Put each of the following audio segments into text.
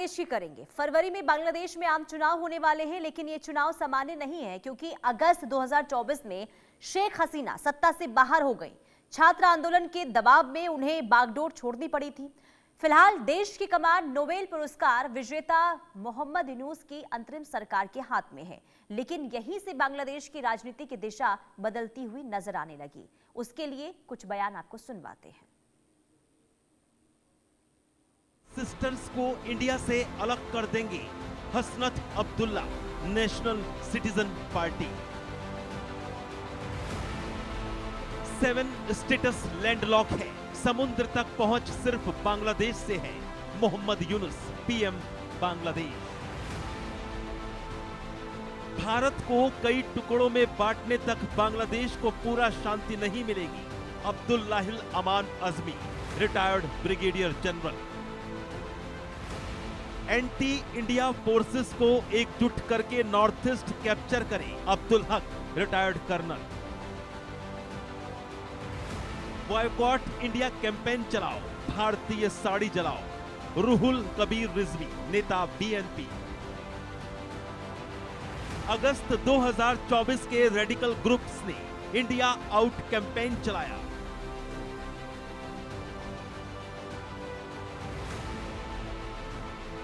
पेश ही करेंगे। फरवरी में बांग्लादेश में आम चुनाव होने वाले हैं, लेकिन ये चुनाव सामान्य नहीं है क्योंकि अगस्त 2024 में शेख हसीना सत्ता से बाहर हो गई। छात्र आंदोलन के दबाव में उन्हें बागडोर छोड़नी पड़ी थी। फिलहाल देश की कमान नोबेल पुरस्कार विजेता मोहम्मद यूनुस की अंतरिम सरकार के हाथ में है, लेकिन यहीं से बांग्लादेश की राजनीति की दिशा बदलती हुई नजर आने लगी। उसके लिए कुछ बयान आपको सुनवाते हैं। सिस्टर्स को इंडिया से अलग कर देंगे Hasnat Abdullah, national citizen party. 7 states landlock है, समुद्र तक पहुंच सिर्फ बांग्लादेश से है। मोहम्मद यूनुस पीएम बांग्लादेश। भारत को कई टुकड़ों में बांटने तक बांग्लादेश को पूरा शांति नहीं मिलेगी। Abdullahil Aman Azmi, retired brigadier general. Anti India forces को एकजुट करके नॉर्थ ईस्ट कैप्चर करें। Abdul Haq, retired colonel. Boycott India campaign चलाओ, भारतीय साड़ी जलाओ। रूहुल कबीर रिजवी, नेता बीएनपी। अगस्त 2024 के रेडिकल ग्रुप्स ने इंडिया आउट कैंपेन चलाया।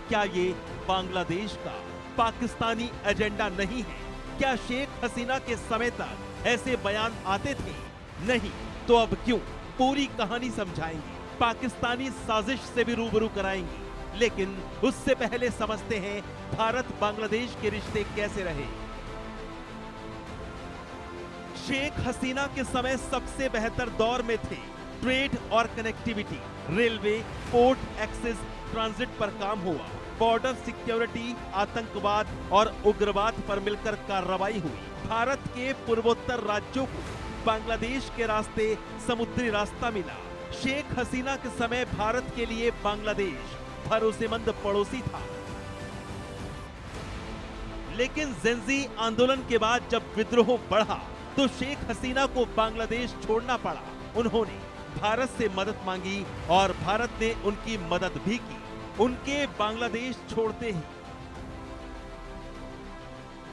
क्या ये बांग्लादेश का पाकिस्तानी एजेंडा नहीं है? क्या शेख हसीना के समय तक ऐसे बयान आते थे? नहीं तो अब क्यों? पूरी कहानी समझाएंगे, पाकिस्तानी साजिश से भी रूबरू कराएंगे। लेकिन उससे पहले समझते हैं भारत बांग्लादेश के रिश्ते कैसे रहे। शेख हसीना के समय सबसे बेहतर दौर में थे। ट्रेड और connectivity, railway, port access, transit पर काम हुआ। बॉर्डर सिक्योरिटी, आतंकवाद और उग्रवाद पर मिलकर कार्रवाई हुई। भारत के पूर्वोत्तर राज्यों को बांग्लादेश के रास्ते समुद्री रास्ता मिला। शेख हसीना के समय भारत के लिए बांग्लादेश भरोसेमंद पड़ोसी था। लेकिन जेंजी आंदोलन के बाद जब विद्रोह बढ़ा तो शेख हसीना को बांग्लादेश छोड़ना पड़ा। उन्होंने भारत से मदद मांगी और भारत ने उनकी मदद भी की। उनके बांग्लादेश छोड़ते ही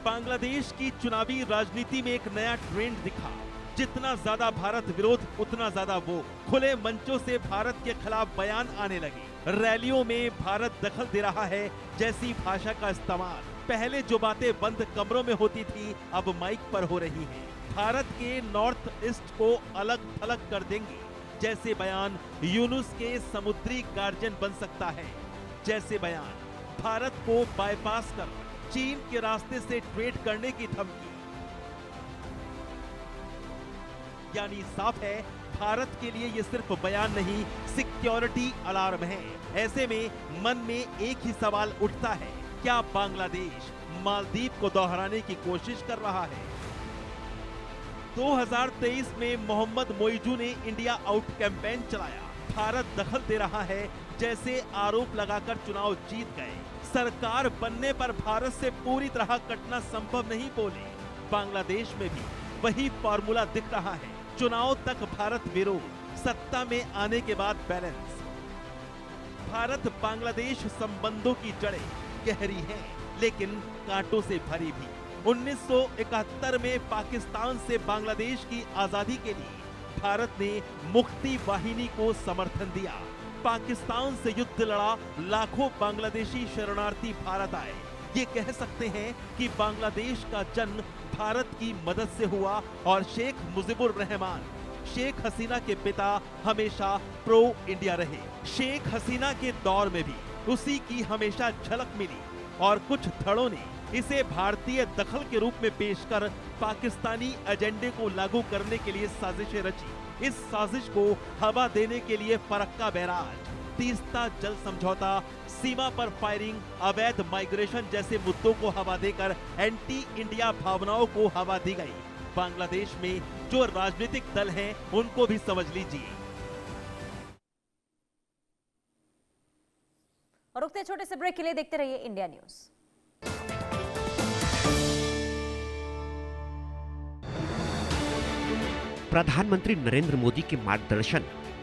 बांग्लादेश की चुनावी राजनीति में एक नया ट्रेंड दिखा। जितना ज्यादा भारत विरोध, उतना ज्यादा वो खुले मंचों से भारत के खिलाफ बयान आने लगे। रैलियों में भारत दखल दे रहा है जैसी भाषा का इस्तेमाल पहले जो बातें बंद कमरों में होती थी अब माइक पर हो रही हैं। भारत के नॉर्थ ईस्ट को अलग थलग कर देंगे जैसे बयान यूनुस के समुद्री गार्जियन बन सकता है। जैसे बयान भारत को बाईपास कर चीन के रास्ते से ट्रेड करने की धमकी। यानी साफ है भारत के लिए ये सिर्फ बयान नहीं, सिक्योरिटी अलार्म है। ऐसे में मन में एक ही सवाल उठता है, क्या बांग्लादेश मालदीव को दोहराने की कोशिश कर रहा है? 2023 में मोहम्मद मोइजू ने इंडिया आउट कैंपेन चलाया। भारत दखल दे रहा है जैसे आरोप लगाकर चुनाव जीत गए। सरकार बनने पर भारत से पूरी तरह कटना संभव नहीं बोले। बांग्लादेश में भी वही फॉर्मूला दिख रहा है। चुनाव तक भारत विरोध, सत्ता में आने के बाद बैलेंस। भारत बांग्लादेश संबंधों की जड़ें गहरी हैं, लेकिन कांटों से भरी भी। 1971 में पाकिस्तान से बांग्लादेश की आजादी के लिए भारत ने मुक्ति वाहिनी को समर्थन दिया। पाकिस्तान से युद्ध लड़ा, लाखों बांग्लादेशी शरणार्थी भारत आए। ये कह सकते हैं कि बांग्लादेश का जन्म भारत की मदद से हुआ और शेख मुजीबुर रहमान, शेख हसीना के पिता, हमेशा प्रो इंडिया रहे। शेख हसीना के दौर में भी उसी की हमेशा झलक मिली और कुछ धड़ों ने इसे भारतीय दखल के रूप में पेश कर पाकिस्तानी एजेंडे को लागू करने के लिए साजिशें रची। इस साजिश को हवा देने के लिए फरक्का बैराज, तीस्ता जल समझौता, सीमा पर फायरिंग, अवैध माइग्रेशन जैसे मुद्दों को हवा देकर एंटी इंडिया भावनाओं को हवा दी गई। बांग्लादेश में जो राजनीतिक दल हैं उनको भी समझ लीजिए। और रुकते छोटे से ब्रेक के लिए देखते रहिए इंडिया न्यूज। प्रधानमंत्री नरेंद्र मोदी के मार्गदर्शन